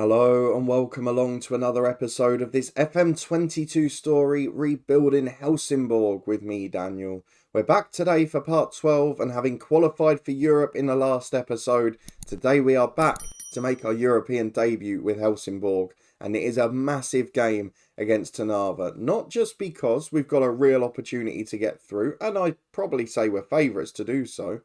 Hello and welcome along to another episode of this FM22 story, Rebuilding Helsingborg, with me, Daniel. We're back today for part 12, and having qualified for Europe in the last episode, today we are back to make our European debut with Helsingborg, and it is a massive game against Trnava, not just because we've got a real opportunity to get through, and I'd probably say we're favourites to do so,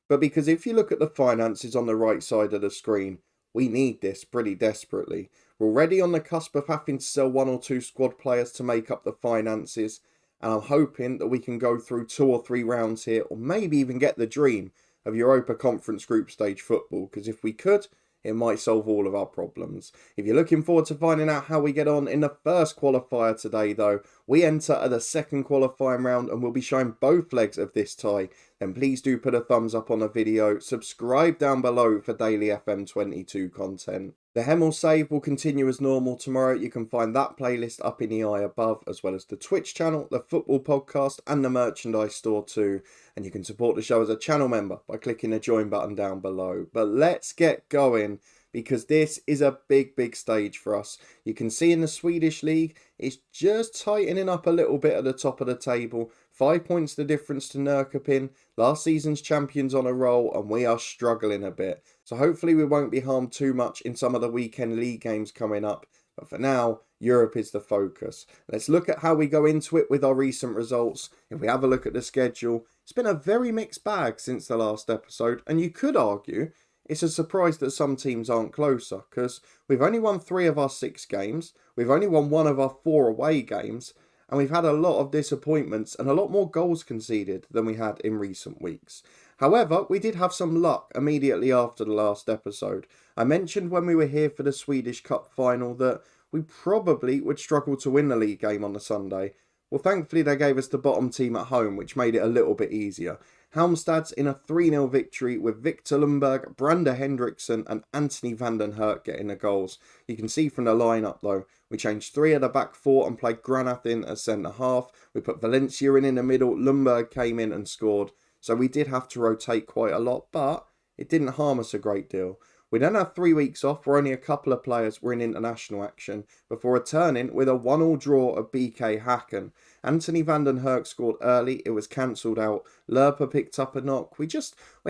but because if you look at the finances on the right side of the screen, we need this pretty desperately. We're already on the cusp of having to sell one or two squad players to make up the finances, and I'm hoping that we can go through 2 or 3 rounds here, or maybe even get the dream of Europa Conference Group Stage football, because if we could, it might solve all of our problems. If you're looking forward to finding out how we get on in the first qualifier today though, we enter at the second qualifying round and we'll be showing both legs of this tie. Then please do put a thumbs up on the video, subscribe down below for daily FM22 content. The Hemel save will continue as normal tomorrow. You can find that playlist up in the eye above, as well as the Twitch channel, the football podcast and the merchandise store too. And you can support the show as a channel member by clicking the join button down below. But let's get going, because this is a big stage for us. You can see in the Swedish league, it's just tightening up a little bit at the top of the table. 5 points the difference to Nürköping, last season's champions on a roll, and we are struggling a bit. So hopefully we won't be harmed too much in some of the weekend league games coming up. But for now, Europe is the focus. Let's look at how we go into it with our recent results. If we have a look at the schedule, it's been a very mixed bag since the last episode, and you could argue it's a surprise that some teams aren't closer, because we've only won 3 of our 6 games, we've only won 1 of our 4 away games, and we've had a lot of disappointments and a lot more goals conceded than we had in recent weeks. However, we did have some luck immediately after the last episode. I mentioned when we were here for the Swedish Cup final that we probably would struggle to win the league game on the Sunday. Well, thankfully they gave us the bottom team at home, which made it a little bit easier. Halmstad's in a 3-0 victory with Victor Lundberg, Brander Hendrickson and Anthony van den Herk getting the goals. You can see from the lineup though, we changed 3 of the back 4 and played Granath in as centre half. We put Valencia in the middle, Lundberg came in and scored. So we did have to rotate quite a lot, but it didn't harm us a great deal. We then had 3 weeks off where only a couple of players were in international action before returning with a 1-1 draw of BK Häcken. Anthony van den Herk scored early, it was cancelled out. Lerpa picked up a knock. We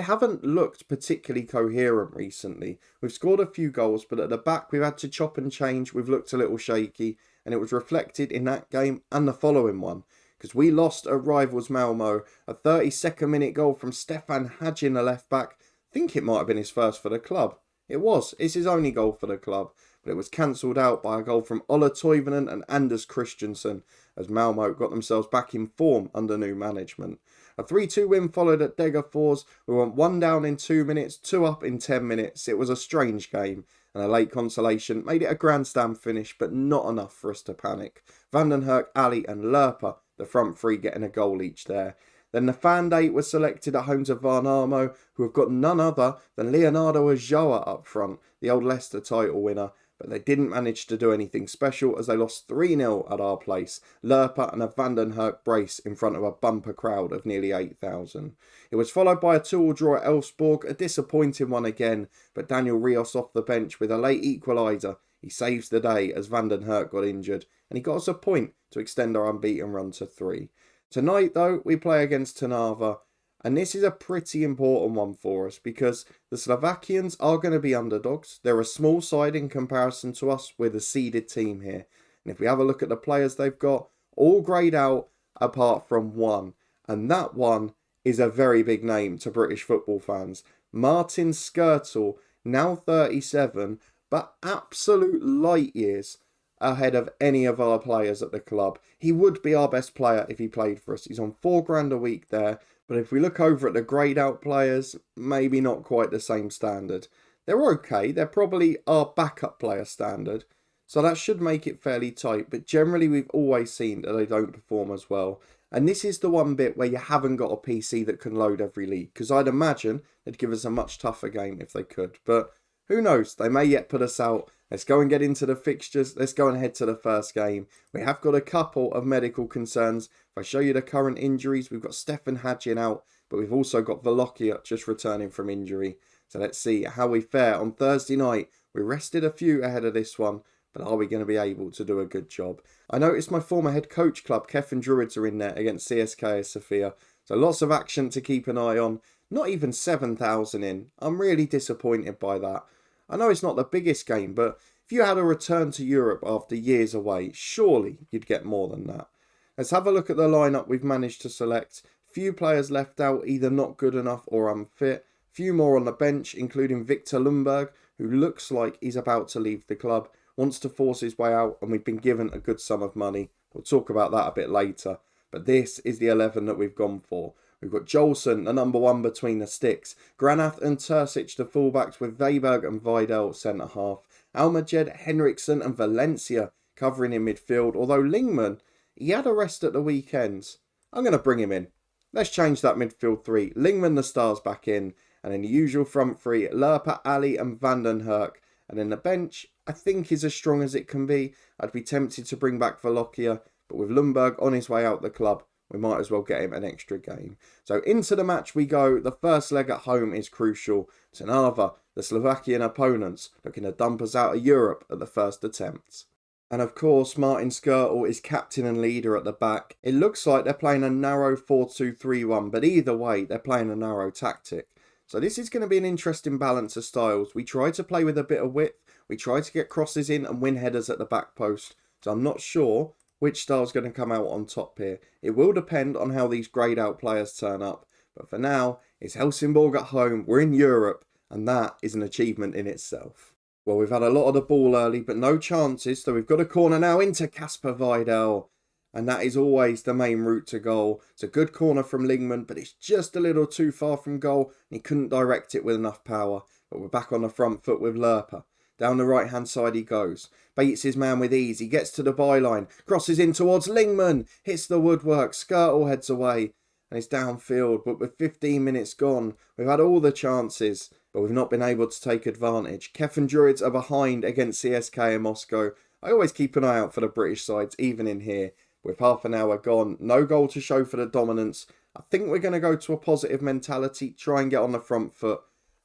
haven't looked particularly coherent recently. We've scored a few goals, but at the back we've had to chop and change. We've looked a little shaky, and it was reflected in that game and the following one, because we lost at rivals Malmo. A 32nd minute goal from Stefan Hagin, the left back. I think it might have been his first for the club. It was. It's his only goal for the club, but it was cancelled out by a goal from Ola Toivonen and Anders Christensen as Malmo got themselves back in form under new management. A 3-2 win followed at Degerfors. We went 1 down in 2 minutes, 2 up in 10 minutes. It was a strange game, and a late consolation made it a grandstand finish, but not enough for us to panic. Van den Herk, Ali and Lerpa, the front 3, getting a goal each there. Then the fan date was selected at home to Varnamo, who have got none other than Leonardo Ajoa up front, the old Leicester title winner. But they didn't manage to do anything special as they lost 3-0 at our place. Lerpa and a Van den Herk brace in front of a bumper crowd of nearly 8,000. It was followed by a 2-2 draw at Elfsborg, a disappointing one again, but Daniel Rios off the bench with a late equaliser. He saves the day as Van den Herk got injured, and he got us a point to extend our unbeaten run to 3. Tonight though, we play against Trnava, and this is a pretty important one for us because the Slovakians are going to be underdogs. They're a small side in comparison to us. We're the seeded team here. And if we have a look at the players they've got, all greyed out apart from one. And that one is a very big name to British football fans. Martin Skrtel, now 37, but absolute light years ahead of any of our players at the club. He would be our best player if he played for us. He's on £4 a week there. But if we look over at the greyed out players, maybe not quite the same standard. They're okay. They're probably our backup player standard. So that should make it fairly tight. But generally we've always seen that they don't perform as well. And this is the one bit where you haven't got a PC that can load every league. Because I'd imagine they'd give us a much tougher game if they could. But who knows? They may yet put us out. Let's go and get into the fixtures. Let's go and head to the first game. We have got a couple of medical concerns. If I show you the current injuries, we've got Stefan Hagin out, but we've also got Velokia just returning from injury. So let's see how we fare on Thursday night We rested a few ahead of this one, but are we going to be able to do a good job? I noticed my former head coach club, Kefin Druids, are in there against CSKA Sofia, so lots of action to keep an eye on. Not even 7,000 in. I'm really disappointed by that. I know it's not the biggest game, but if you had a return to Europe after years away, surely you'd get more than that. Let's have a look at the lineup we've managed to select. Few players left out, either not good enough or unfit. Few more on the bench, including Victor Lundberg, who looks like he's about to leave the club, wants to force his way out, and we've been given a good sum of money. We'll talk about that a bit later. But this is the 11 that we've gone for. We've got Jolson, the number one between the sticks. Granath and Terzic, the fullbacks, with Weberg and Vidal centre-half. Almaged, Henriksen and Valencia covering in midfield. Although Lingman, he had a rest at the weekends. I'm going to bring him in. Let's change that midfield three. Lingman, the stars, back in. And in the usual front three, Lerpa, Ali and Van den Herk. And in the bench, I think is as strong as it can be. I'd be tempted to bring back Valokia, but with Lundberg on his way out the club, we might as well get him an extra game. So into the match we go. The first leg at home is crucial. Trnava, the Slovakian opponents, looking to dump us out of Europe at the first attempt. And of course, Martin Skrtel is captain and leader at the back. It looks like they're playing a narrow 4-2-3-1, but either way, they're playing a narrow tactic. So this is going to be an interesting balance of styles. We try to play with a bit of width. We try to get crosses in and win headers at the back post. So I'm not sure which style's going to come out on top here. It will depend on how these greyed out players turn up. But for now, it's Helsingborg at home. We're in Europe, and that is an achievement in itself. Well, we've had a lot of the ball early, but no chances. So we've got a corner now into Kasper Vidal. And that is always the main route to goal. It's a good corner from Lingman, but it's just a little too far from goal. And he couldn't direct it with enough power. But we're back on the front foot with Lerpa. Down the right-hand side he goes. Baits his man with ease. He gets to the byline. Crosses in towards Lingman. Hits the woodwork. Skrtel heads away. And it's downfield. But with 15 minutes gone, we've had all the chances, but we've not been able to take advantage. Kefin Druids are behind against CSKA in Moscow. I always keep an eye out for the British sides, even in here. With half an hour gone, no goal to show for the dominance. I think we're going to go to a positive mentality, try and get on the front foot.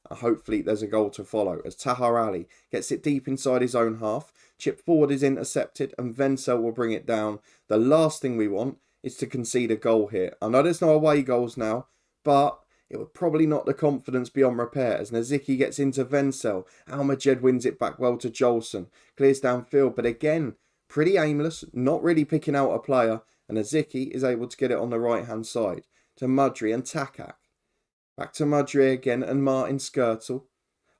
Hopefully there's a goal to follow as Tahar Ali gets it deep inside his own half. Chip forward is intercepted and Wenzel will bring it down. The last thing we want is to concede a goal here. I know there's no away goals now, but it would probably knock the confidence beyond repair as Nazicki gets into Wenzel. Almaged wins it back well to Jolson. Clears downfield, but again, pretty aimless, not really picking out a player. And Nazicki is able to get it on the right-hand side to Mudry and Takak. Back to Mudry again and Martin Skrtel.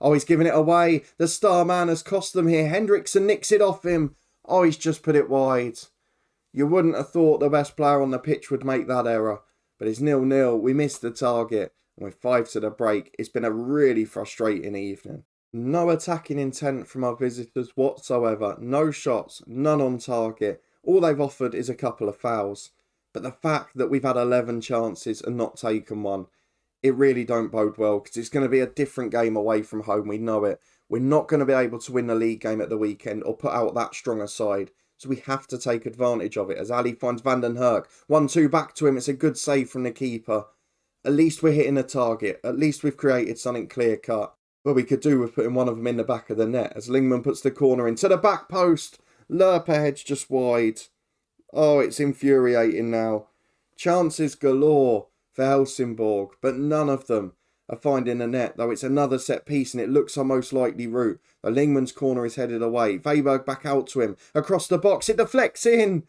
Oh, he's giving it away. The star man has cost them here. Henriksen nicks it off him. Oh, he's just put it wide. You wouldn't have thought the best player on the pitch would make that error. But it's 0-0. We missed the target. And with 5 to the break, it's been a really frustrating evening. No attacking intent from our visitors whatsoever. No shots. None on target. All they've offered is a couple of fouls. But the fact that we've had 11 chances and not taken one, it really don't bode well because it's going to be a different game away from home. We know it. We're not going to be able to win the league game at the weekend or put out that strong a side. So we have to take advantage of it as Ali finds Van den Herk. 1-2 back to him. It's a good save from the keeper. At least we're hitting a target. At least we've created something clear cut. Well, we could do with putting one of them in the back of the net as Lingman puts the corner into the back post. Lerpa heads just wide. Oh, it's infuriating now. Chances galore for Helsingborg, but none of them are finding the net, though it's another set piece and it looks our most likely route. The Lingman's corner is headed away. Weberg back out to him. Across the box, it deflects in.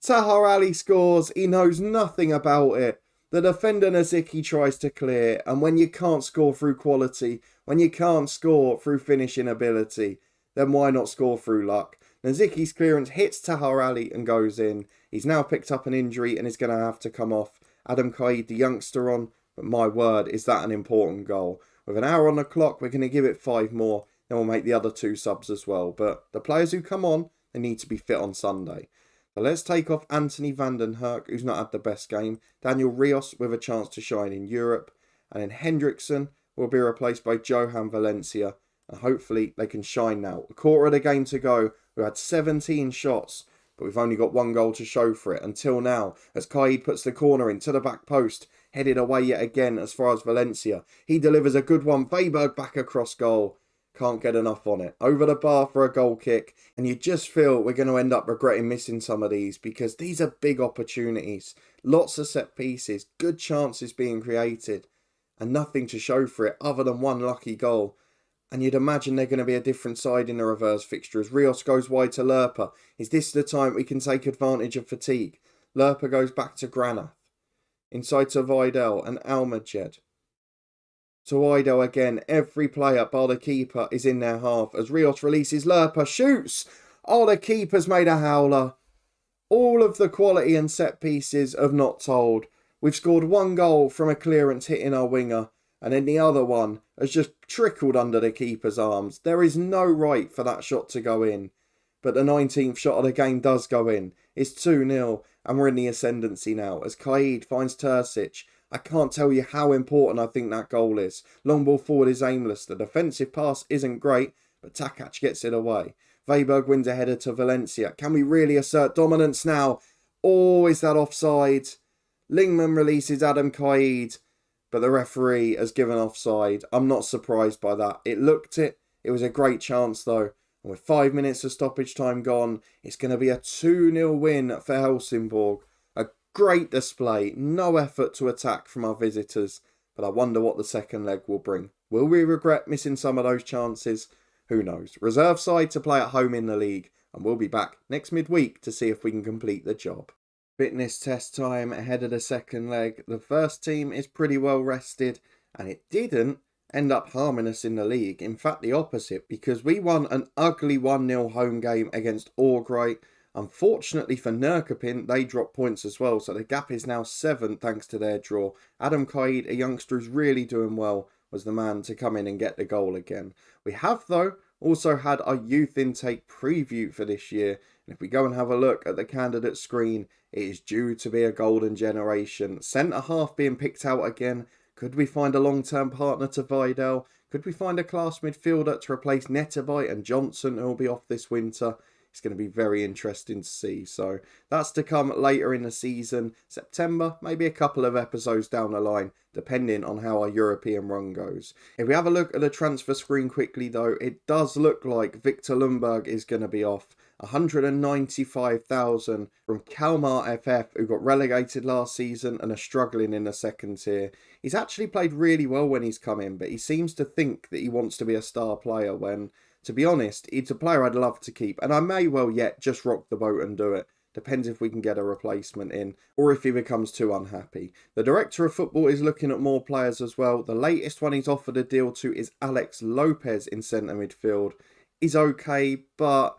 Tahar Ali scores. He knows nothing about it. The defender Nazicki tries to clear, and when you can't score through quality, when you can't score through finishing ability, then why not score through luck? Nazicki's clearance hits Tahar Ali and goes in. He's now picked up an injury and is going to have to come off. Adam Qaid, the youngster, on, but my word, is that an important goal. With an hour on the clock, we're going to give it 5 more, then we'll make the other 2 subs as well. But the players who come on, they need to be fit on Sunday. So let's take off Anthony Van den Herk, who's not had the best game. Daniel Rios with a chance to shine in Europe. And then Henriksen will be replaced by Johan Valencia. And hopefully they can shine now. A quarter of the game to go. We've had 17 shots, but we've only got 1 goal to show for it until now. As Qaid puts the corner into the back post. Headed away yet again as far as Valencia. He delivers a good one. Weberg back across goal. Can't get enough on it. Over the bar for a goal kick, and you just feel we're going to end up regretting missing some of these because these are big opportunities. Lots of set pieces, good chances being created, and nothing to show for it other than one lucky goal. And you'd imagine they're going to be a different side in the reverse fixture as Rios goes wide to Lerpa. Is this the time we can take advantage of fatigue? Lerpa goes back to Granath. Inside to Vidal and Almajed. To Vidal again. Every player bar the keeper is in their half as Rios releases Lerpa. Shoots! Oh, the keeper's made a howler. All of the quality and set pieces have not told. We've scored one goal from a clearance hitting our winger. And then the other one has just trickled under the keeper's arms. There is no right for that shot to go in. But the 19th shot of the game does go in. It's 2-0 and we're in the ascendancy now as Kaid finds Terzic. I can't tell you how important I think that goal is. Long ball forward is aimless. The defensive pass isn't great, but Takac gets it away. Weiberg wins a header to Valencia. Can we really assert dominance now? Oh, is that offside? Lingman releases Adam Kaid. But the referee has given offside. I'm not surprised by that. It looked it. It was a great chance though. And with 5 minutes of stoppage time gone, it's going to be a 2-0 win for Helsingborg. A great display. No effort to attack from our visitors. But I wonder what the second leg will bring. Will we regret missing some of those chances? Who knows. Reserve side to play at home in the league. And we'll be back next midweek to see if we can complete the job. Fitness test time ahead of the second leg. The first team is pretty well rested and it didn't end up harming us in the league. In fact, the opposite, because we won an ugly 1-0 home game against Orgray. Unfortunately for Nurkopin, they dropped points as well, so the gap is now 7 thanks to their draw. Adam Kaid, a youngster who's really doing well, was the man to come in and get the goal again. We have, though, also had our youth intake preview for this year. And if we go and have a look at the candidate screen, it is due to be a golden generation. Centre half being picked out again. Could we find a long-term partner to Vidal? Could we find a class midfielder to replace Netterby and Johnson, who will be off this winter? It's going to be very interesting to see. So that's to come later in the season. September, maybe a couple of episodes down the line, depending on how our European run goes. If we have a look at the transfer screen quickly though, it does look like Victor Lundberg is going to be off. 195,000 from Kalmar FF, who got relegated last season and are struggling in the second tier. He's actually played really well when he's come in, but he seems to think that he wants to be a star player when, to be honest, he's a player I'd love to keep, and I may well yet just rock the boat and do it. Depends if we can get a replacement in, or if he becomes too unhappy. The director of football is looking at more players as well. The latest one he's offered a deal to is Alex Lopez in centre midfield. He's okay, but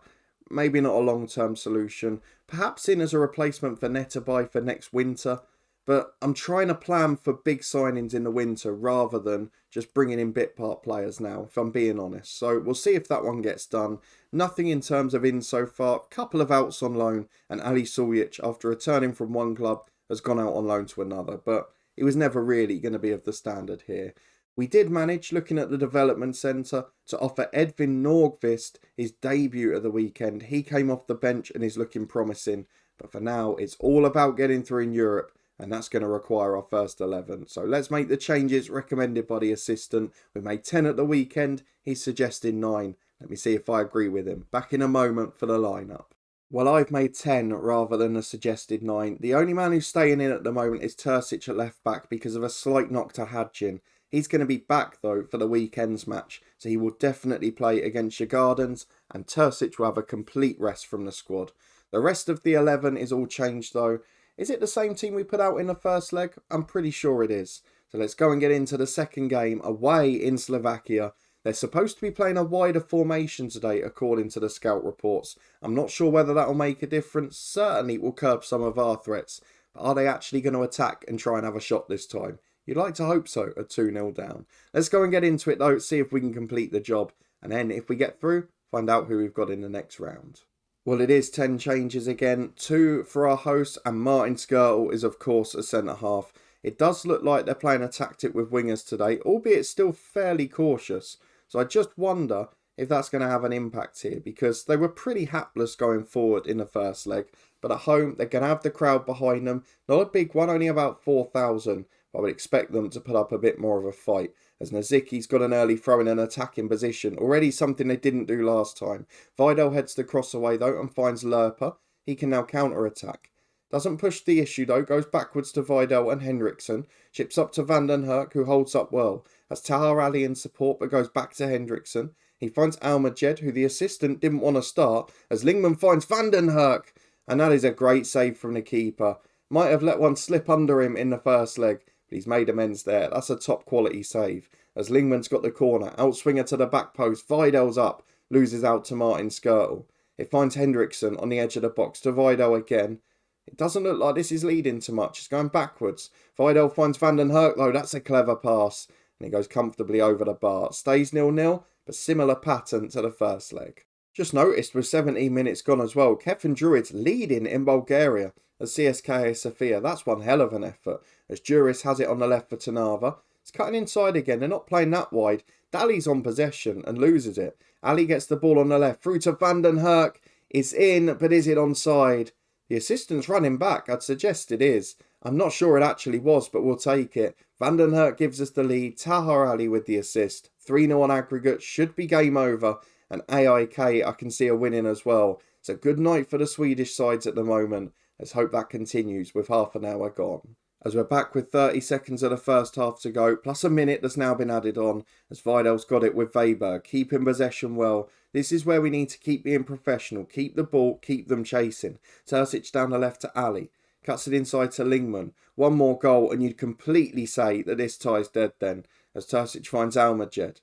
maybe not a long-term solution. Perhaps in as a replacement for Netterby for next winter. But I'm trying to plan for big signings in the winter rather than just bringing in bit part players now, if I'm being honest. So we'll see if that one gets done. Nothing in terms of in so far. Couple of outs on loan. And Ali Suljic, after returning from one club, has gone out on loan to another. But he was never really going to be of the standard here. We did manage, looking at the development centre, to offer Edvin Nordqvist his debut at the weekend. He came off the bench and is looking promising. But for now, it's all about getting through in Europe. And that's going to require our first 11. So let's make the changes recommended by the assistant. We made 10 at the weekend. He's suggested 9. Let me see if I agree with him. Back in a moment for the lineup. Well, I've made 10 rather than a suggested 9. The only man who's staying in at the moment is Terzic at left back because of a slight knock to Hadjin. He's going to be back, though, for the weekend's match, so he will definitely play against your Gardens, and Terzic will have a complete rest from the squad. The rest of the 11 is all changed, though. Is it the same team we put out in the first leg? I'm pretty sure it is. So let's go and get into the second game, away in Slovakia. They're supposed to be playing a wider formation today, according to the scout reports. I'm not sure whether that will make a difference. Certainly it will curb some of our threats. But are they actually going to attack and try and have a shot this time? You'd like to hope so, at 2-0 down. Let's go and get into it though, see if we can complete the job. And then if we get through, find out who we've got in the next round. Well, it is 10 changes again. 2 for our hosts, and Martin Skirtle is of course a centre-half. It does look like they're playing a tactic with wingers today, albeit still fairly cautious. So I just wonder if that's going to have an impact here, because they were pretty hapless going forward in the first leg. But at home, they're going to have the crowd behind them. Not a big one, only about 4,000. I would expect them to put up a bit more of a fight. as Nazicki's got an early throw in an attacking position, already something they didn't do last time. Vidal heads the cross away though and finds Lerpa. He can now counter-attack. Doesn't push the issue though, goes backwards to Vidal and Henriksen. Chips up to Van den Herk, who holds up well. Has Tahar Ali in support but goes back to Henriksen. He finds Almajed, who the assistant didn't want to start, as Lingman finds Van den Herk. And that is a great save from the keeper. Might have let one slip under him in the first leg, but he's made amends there. That's a top quality save. As Lingman's got the corner, outswinger to the back post, Vidal's up, loses out to Martin Skirtle. It finds Henriksen on the edge of the box to Vidal again. It doesn't look like this is leading to much. It's going backwards. Vidal finds Van den Herk though. That's a clever pass. And he goes comfortably over the bar. Stays 0-0, but similar pattern to the first leg. Just noticed with 17 minutes gone as well, Kevin Druid's leading in Bulgaria as CSKA Sofia. That's one hell of an effort. As Juris has it on the left for Trnava. It's cutting inside again. They're not playing that wide. Dali's on possession and loses it. Ali gets the ball on the left. Through to Van den Herk. It's in, but is it onside? The assistant's running back. I'd suggest it is. I'm not sure it actually was, but we'll take it. Van den Herk gives us the lead. Tahar Ali with the assist. 3-0 on aggregate. Should be game over. And AIK, I can see a winning as well. It's a good night for the Swedish sides at the moment. Let's hope that continues with half an hour gone. As we're back with 30 seconds of the first half to go, plus a minute that's now been added on, as Vidal's got it with Weber, keeping possession well. This is where we need to keep being professional. Keep the ball, keep them chasing. Terzic down the left to Ali. Cuts it inside to Lingman. One more goal and you'd completely say that this tie's dead then, as Terzic finds Almajed.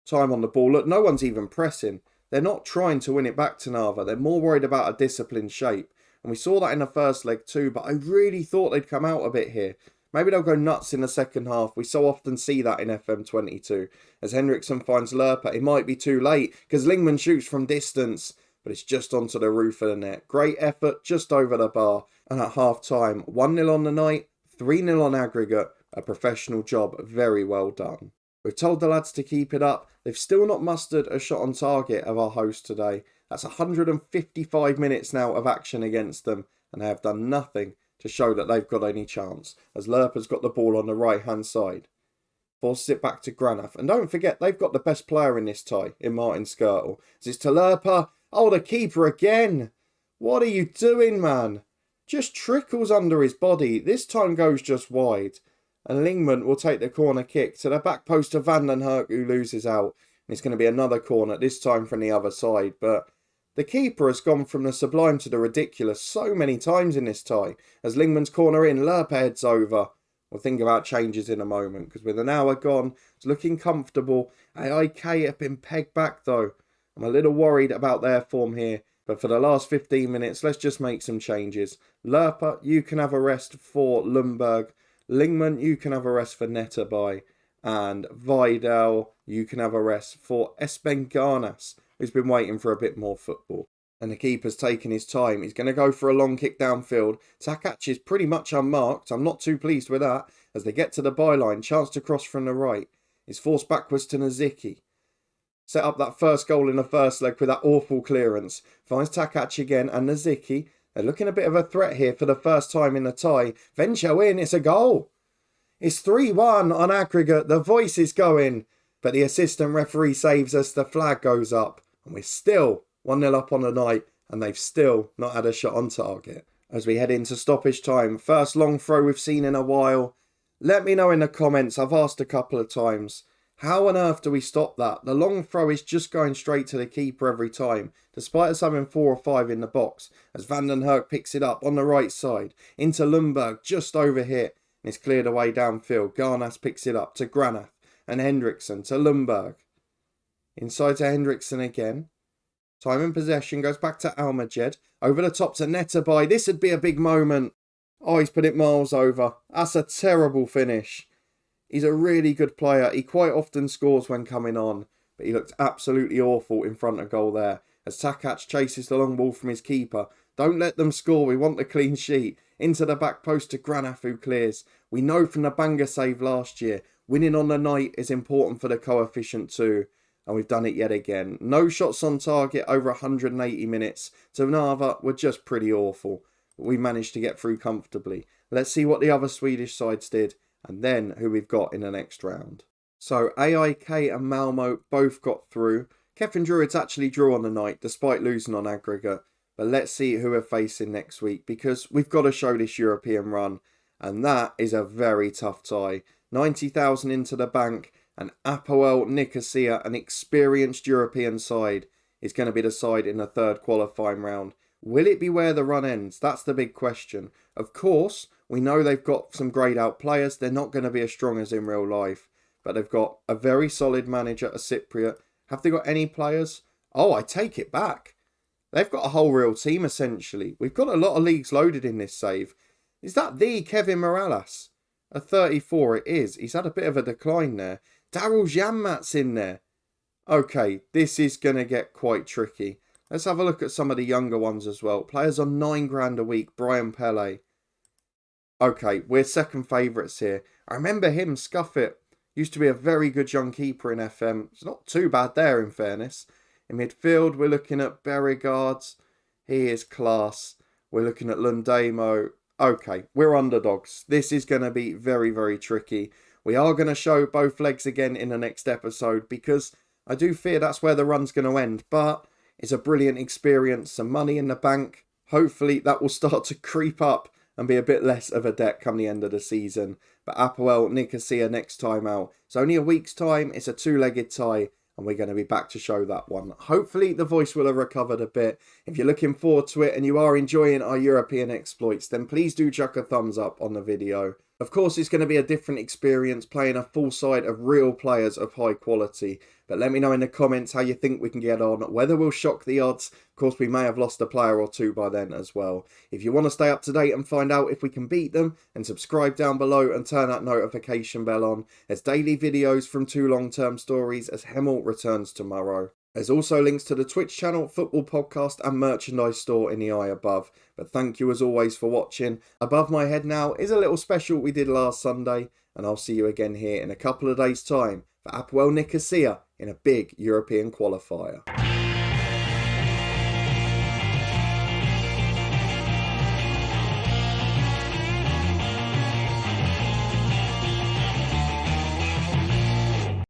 Time on the ball. Look, no one's even pressing. They're not trying to win it back to Trnava. They're more worried about a disciplined shape. And we saw that in the first leg too, but I really thought they'd come out a bit here. Maybe they'll go nuts in the second half. We so often see that in FM22. As Henriksen finds Lerpa, it might be too late because Lingman shoots from distance, but it's just onto the roof of the net. Great effort, just over the bar. And at half time, 1-0 on the night, 3-0 on aggregate. A professional job, very well done. We've told the lads to keep it up. They've still not mustered a shot on target of our host today. That's 155 minutes now of action against them, and they have done nothing to show that they've got any chance, as Lerpa's got the ball on the right-hand side. Forces it back to Granath. And don't forget, they've got the best player in this tie, in Martin Skirtle. As it's to Lerpa. Oh, the keeper again. What are you doing, man? Just trickles under his body. This time goes just wide. And Lingman will take the corner kick to the back post of Van den Herk, who loses out. And it's going to be another corner, this time from the other side. But the keeper has gone from the sublime to the ridiculous so many times in this tie. As Lingman's corner in, Lerpa heads over. We'll think about changes in a moment, because with an hour gone, it's looking comfortable. AIK have been pegged back though. I'm a little worried about their form here. But for the last 15 minutes, let's just make some changes. Lerpa, you can have a rest for Lundberg. Lingman, you can have a rest for Netterby. And Vidal, you can have a rest for Esben Garnas, who's been waiting for a bit more football. And the keeper's taken his time. He's going to go for a long kick downfield. Takac is pretty much unmarked. I'm not too pleased with that. As they get to the byline, chance to cross from the right. He's forced backwards to Nazicki. Set up that first goal in the first leg with that awful clearance. Finds Takac again and Nazicki. They're looking a bit of a threat here for the first time in the tie. Venture in, it's a goal. It's 3-1 on aggregate. The voice is going. But the assistant referee saves us. The flag goes up. And we're still 1-0 up on the night. And they've still not had a shot on target. As we head into stoppage time. First long throw we've seen in a while. Let me know in the comments. I've asked a couple of times. How on earth do we stop that? The long throw is just going straight to the keeper every time, despite us having 4 or 5 in the box, as Van den Herk picks it up on the right side, into Lundberg, just over here, and it's cleared away downfield. Garnas picks it up to Granath, and Henriksen to Lundberg. Inside to Henriksen again. Time in possession goes back to Almajed, over the top to Netterby. This would be a big moment. Oh, he's put it miles over. That's a terrible finish. He's a really good player. He quite often scores when coming on, but he looked absolutely awful in front of goal there. As Takac chases the long ball from his keeper. Don't let them score. We want the clean sheet. Into the back post to Granath, who clears. We know from the banger save last year, winning on the night is important for the coefficient too. And we've done it yet again. No shots on target over 180 minutes. Trnava were just pretty awful. But we managed to get through comfortably. Let's see what the other Swedish sides did. And then who we've got in the next round. So AIK and Malmo both got through. Kevin Druids actually drew on the night despite losing on aggregate. But let's see who we're facing next week, because we've got to show this European run. And that is a very tough tie. 90,000 into the bank, and Apoel Nicosia, an experienced European side, is going to be the side in the third qualifying round. Will it be where the run ends? That's the big question. Of course, we know they've got some greyed out players. They're not going to be as strong as in real life. But they've got a very solid manager, a Cypriot. Have they got any players? Oh, I take it back. They've got a whole real team, essentially. We've got a lot of leagues loaded in this save. Is that the Kevin Morales? A 34 it is. He's had a bit of a decline there. Daryl Janmat's in there. Okay, this is going to get quite tricky. Let's have a look at some of the younger ones as well. Players on £9,000 a week. Brian Pele. Okay, we're second favourites here. I remember him, Scuffit. Used to be a very good young keeper in FM. It's not too bad there, in fairness. In midfield, we're looking at Berrigards. He is class. We're looking at Lundamo. Okay, we're underdogs. This is going to be very, very tricky. We are going to show both legs again in the next episode, because I do fear that's where the run's going to end. But it's a brilliant experience. Some money in the bank. Hopefully that will start to creep up and be a bit less of a debt come the end of the season. But Apoel Nicosia next time out. It's only a week's time. It's a two-legged tie. And we're going to be back to show that one. Hopefully the voice will have recovered a bit. If you're looking forward to it and you are enjoying our European exploits, then please do chuck a thumbs up on the video. Of course, it's going to be a different experience playing a full side of real players of high quality. But let me know in the comments how you think we can get on, whether we'll shock the odds. Of course, we may have lost a player or two by then as well. If you want to stay up to date and find out if we can beat them, then subscribe down below and turn that notification bell on. There's daily videos from 2 long-term stories as Hemel returns tomorrow. There's also links to the Twitch channel, football podcast and merchandise store in the eye above. But thank you as always for watching. Above my head now is a little special we did last Sunday, and I'll see you again here in a couple of days' time for Apoel Nicosia in a big European qualifier.